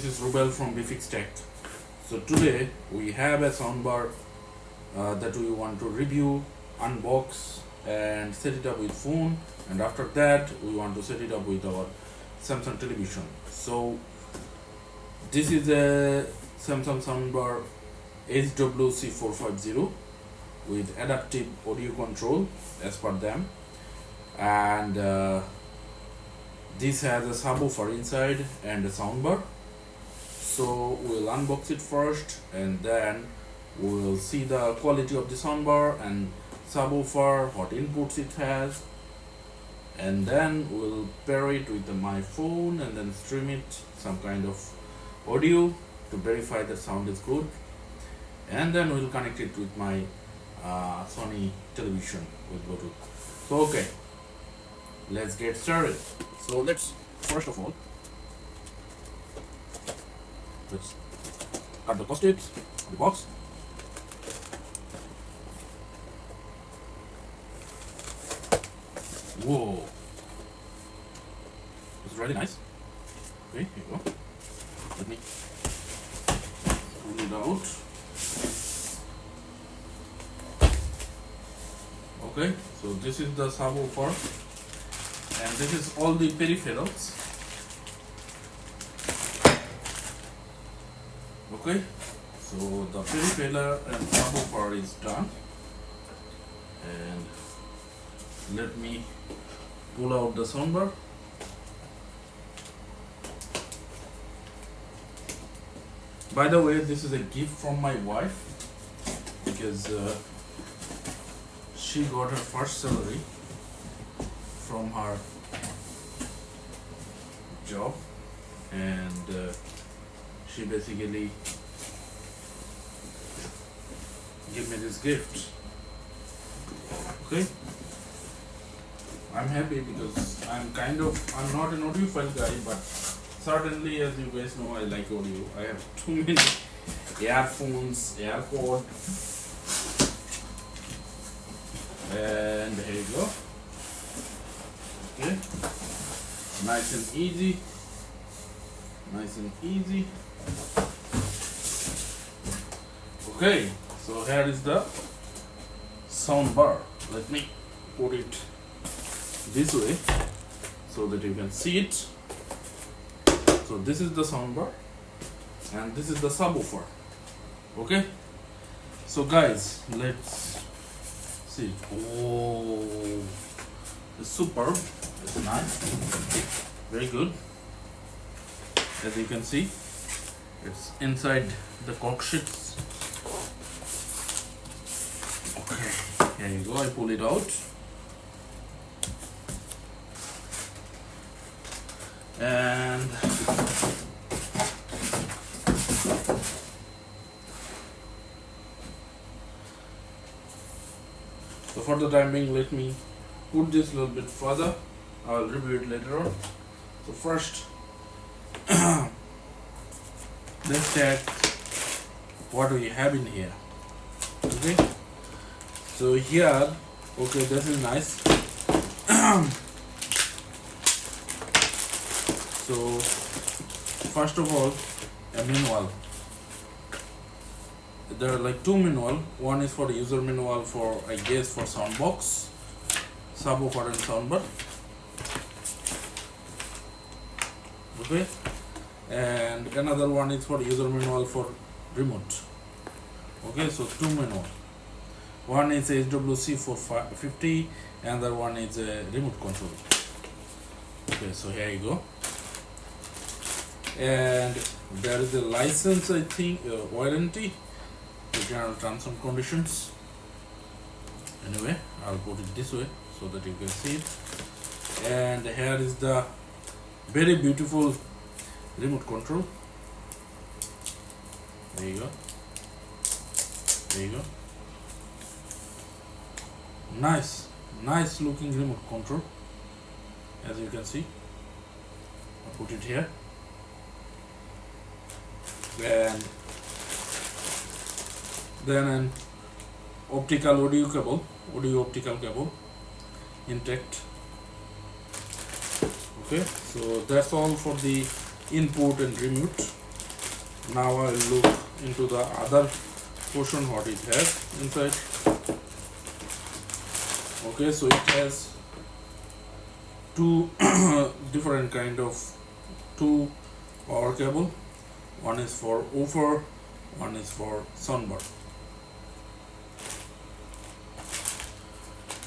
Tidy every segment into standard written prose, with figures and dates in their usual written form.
this is Rubel from Bfix Tech. So today we have a soundbar that we want to review, unbox and set it up with phone, and after that we want to set it up with our Samsung television. So this is a Samsung soundbar HW-C450 with adaptive audio control as per them, and this has a subwoofer inside and a soundbar. So we'll unbox it first and then we'll see the quality of the soundbar and subwoofer, what inputs it has, and then we'll pair it with my phone and then stream it some kind of audio to verify the sound is good, and then we'll connect it with my Sony television with Bluetooth. So okay, let's get started. So let's first of all let's cut the postage of the box. Whoa, it's really nice. Okay, here you go. Let me pull it out. Okay, so this is the subwoofer, and this is all the peripherals. Okay, so the peripheral and subwoofer is done, and let me pull out the soundbar. By the way, this is a gift from my wife because she got her first salary from her job, and she basically gave me this gift. Okay, I'm happy because I'm not an audiophile guy, but certainly, as you guys know, I like audio. I have too many earphones, AirPod, and here you go. Okay, nice and easy. Okay, so here is the sound bar. Let me put it this way so that you can see it. So this is the sound bar and this is the subwoofer. Okay, so guys, let's see. Oh, it's superb. It's nice, very good. As you can see, it's inside the cork sheets. Okay, here you go. I pull it out, and so for the time being, let me put this a little bit further. I'll review it later on. So first, let's check what we have in here. Okay, so here, okay, this is nice. So first of all, a manual. There are like two manual. One is for the user manual for, I guess, for soundbox, subwoofer and soundbar. Okay, and another one is for user manual for remote. Okay, so two manual. One is HW-C450, another one is a remote control. Okay, so here you go. And there is a license, I think, warranty, the general terms and conditions. Anyway, I'll put it this way so that you can see it. And here is the very beautiful remote control. There you go. There you go. Nice looking remote control. As you can see, I'll put it here. And then an optical optical cable intact. Okay, so that's all for the input and remote. Now I'll look into the other portion what it has inside. Okay, so it has two different kind of two power cable. One is for woofer, one is for soundbar.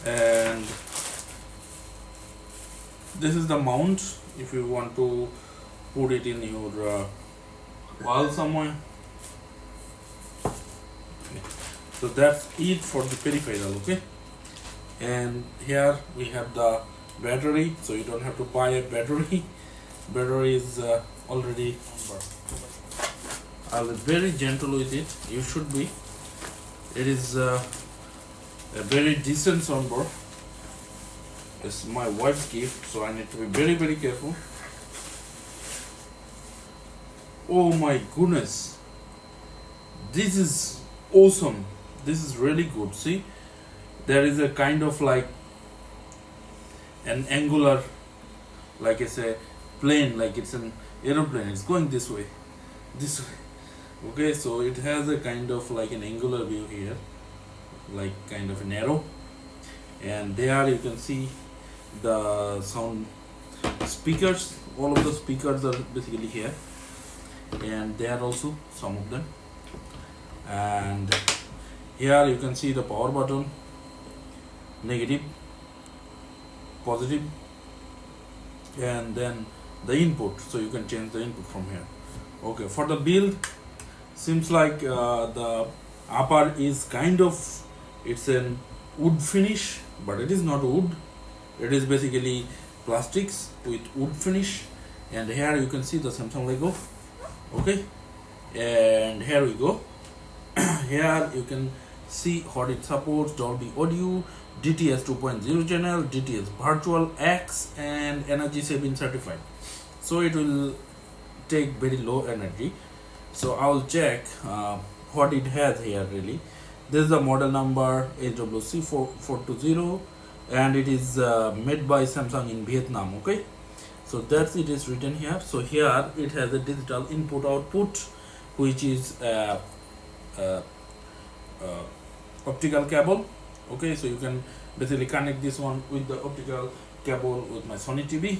And this is the mount if you want to put it in your wall somewhere. Okay. So that's it for the peripheral. Okay, and here we have the battery, so you don't have to buy a battery. Battery is already. I'll be very gentle with it. You should be. It is a very decent soundbar. It's my wife's gift, so I need to be very, very careful. Oh my goodness, this is awesome. This is really good. See, there is a kind of like an angular, like it's a plane, like it's an aeroplane. It's going this way. Okay, so it has a kind of like an angular view here, like kind of an arrow, and there you can see the sound speakers. All of the speakers are basically here, and there also some of them. And here you can see the power button, negative, positive, and then the input, so you can change the input from here. Okay, for the build, seems like the upper is kind of, it's an wood finish, but it is not wood. It is basically plastics with wood finish. And here you can see the Samsung logo. Okay, and here we go. Here you can see what it supports: Dolby-Audio, DTS 2.0 channel, DTS Virtual X, and energy saving certified. So it will take very low energy. So I'll check what it has here. Really, this is the model number HW-C450, and it is made by Samsung in Vietnam. Okay, so that's it is written here. So here it has a digital input output, which is optical cable. Okay, so you can basically connect this one with the optical cable with my Sony TV.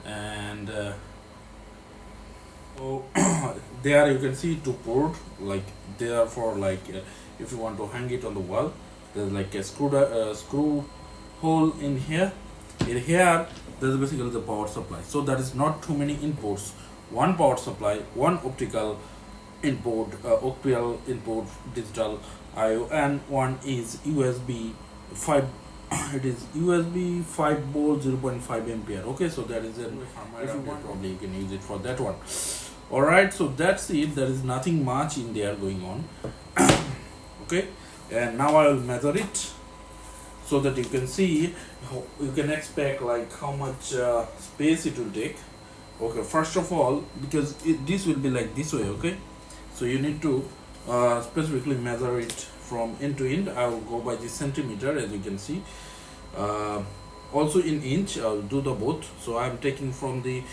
And so there you can see two port, like there for like if you want to hang it on the wall, there's like a screw hole in here. In here there's basically the power supply, so that is not too many inputs. One power supply, one optical input, optical input, digital IO, and one is USB 5. It is USB 5 volt 0.5 ampere. Okay, so that is an, if you want, probably you can use it for that one. All right, so that's it. There is nothing much in there going on. Okay, and now I will measure it so that you can see how you can expect like how much space it will take. Okay, first of all, because this will be like this way. Okay, so you need to specifically measure it from end to end. I will go by the centimeter, as you can see. Also in inch, I will do the both. So I am taking from the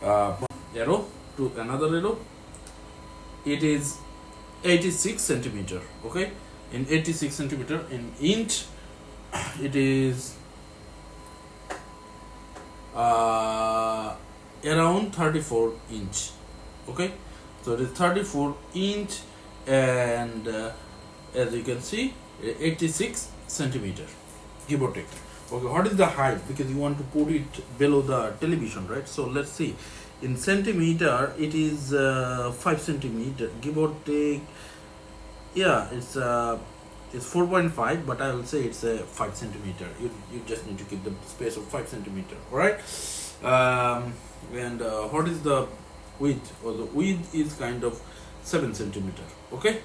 arrow to another arrow. It is 86 centimeter. Okay, in 86 centimeter. In inch, it is around 34 inch. Okay, so it is 34 inch, and as you can see, 86 centimeter, give or take. Okay, what is the height? Because you want to put it below the television, right? So let's see. In centimeter, it is 5 centimeter, give or take. Yeah, it's 4.5, but I will say it's a 5 centimeter. You just need to keep the space of 5 centimeter. All right. And what is the width? Or the width is kind of 7 centimeter. Okay.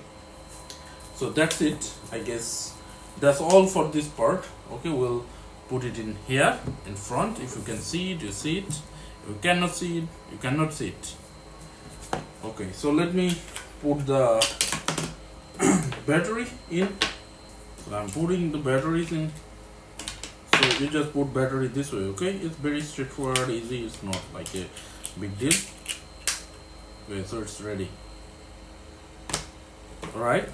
So that's it. I guess that's all for this part. Okay, we'll put it in here in front. If you can see it, you see it. If you cannot see it, you cannot see it. Okay, so let me put the battery in. So I'm putting the batteries in. So you just put battery this way. Okay, it's very straightforward, easy. It's not like a big deal. Okay, so it's ready. Alright,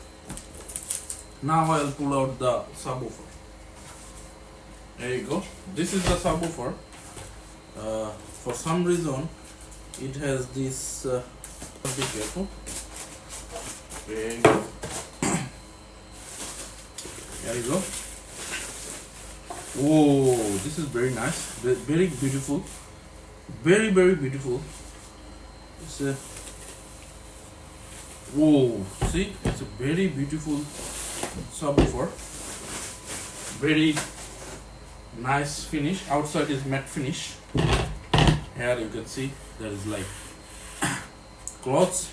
now I'll pull out the subwoofer. There you go. This is the subwoofer. For some reason it has this be careful. There you go. There you go. Oh, this is very nice, very beautiful, very beautiful. It's a whoa, see, it's a very beautiful subwoofer, very nice finish. Outside is matte finish. Here you can see there is like cloths.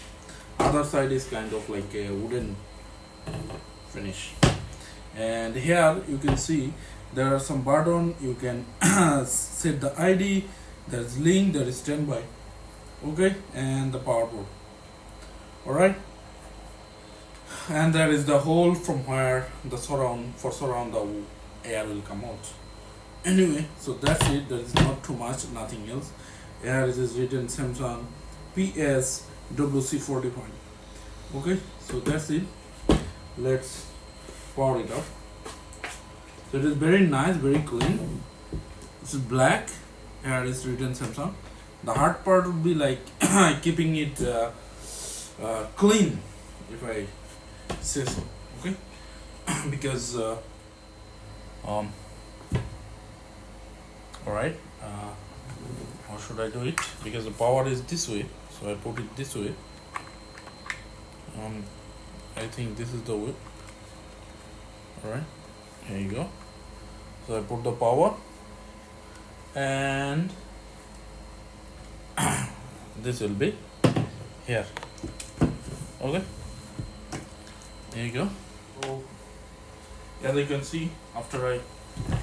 Other side is kind of like a wooden finish. And here you can see there are some button. You can set the ID. There is link. There is standby. Okay, and the power board. All right. And there is the hole from where the surround the air will come out. Anyway, so that's it. There is not too much, nothing else. Here it is written Samsung HW-C450. Okay, so that's it. Let's power it up. So it is very nice, very clean. This is black. Here is written Samsung. The hard part would be like keeping it clean, if I say so. Okay, because all right. How should I do it? Because the power is this way, so I put it this way. I think this is the way. All right, here you go. So I put the power, and this will be here. Okay, there you go. So as you can see, after I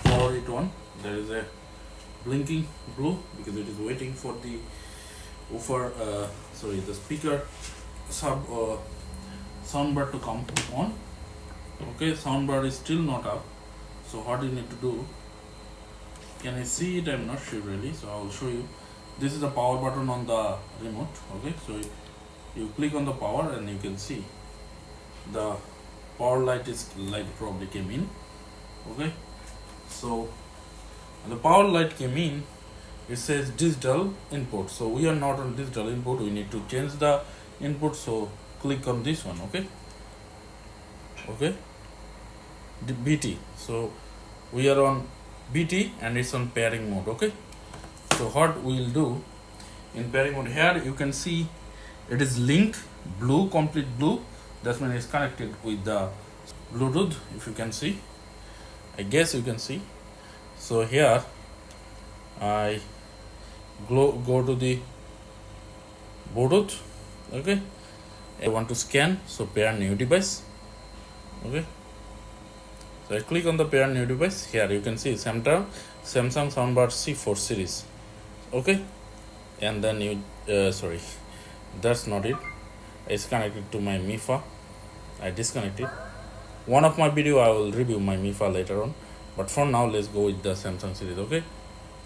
power it on, there is a blinking blue because it is waiting for the woofer, the speaker soundbar to come on. Okay, soundbar is still not up. So what you need to do, can I see it? I'm not sure really, so I will show you. This is the power button on the remote. Okay, so you click on the power and you can see the power light probably came in. Okay, so the power light came in. It says digital input, so we are not on digital input. We need to change the input, so click on this one. Okay, the BT. So we are on BT and it's on pairing mode. Okay, so what we will do in pairing mode, here you can see it is linked blue, complete blue. That's when it's connected with the Bluetooth. If you can see, I guess you can see. So here I go to the Bluetooth. Okay, I want to scan, so pair new device. Okay, so I click on the pair new device. Here you can see Samsung Soundbar C4 series. Okay, and then you that's not it. It's connected to my MIFA. I disconnected. One of my video I will review my MIFA later on, but for now let's go with the Samsung series. Okay,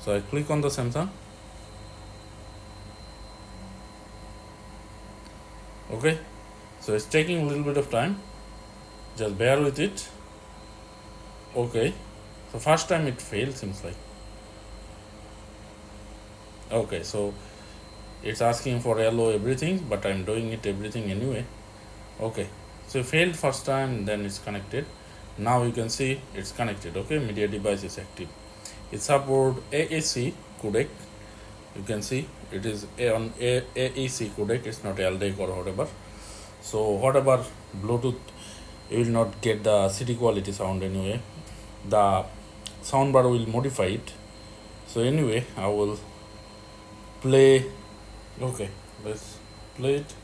so I click on the Samsung. Okay, so it's taking a little bit of time, just bear with it. Okay, so first time it failed, seems like. Okay, so it's asking for yellow everything, but I'm doing it everything anyway. Okay, so it failed first time, then it's connected. Now you can see it's connected. Okay, media device is active. It supports AAC codec. You can see it is on AAC codec. It's not LDAC or whatever. So whatever Bluetooth, you will not get the CD quality sound anyway. The soundbar will modify it. So anyway, I will play. Okay, let's play it.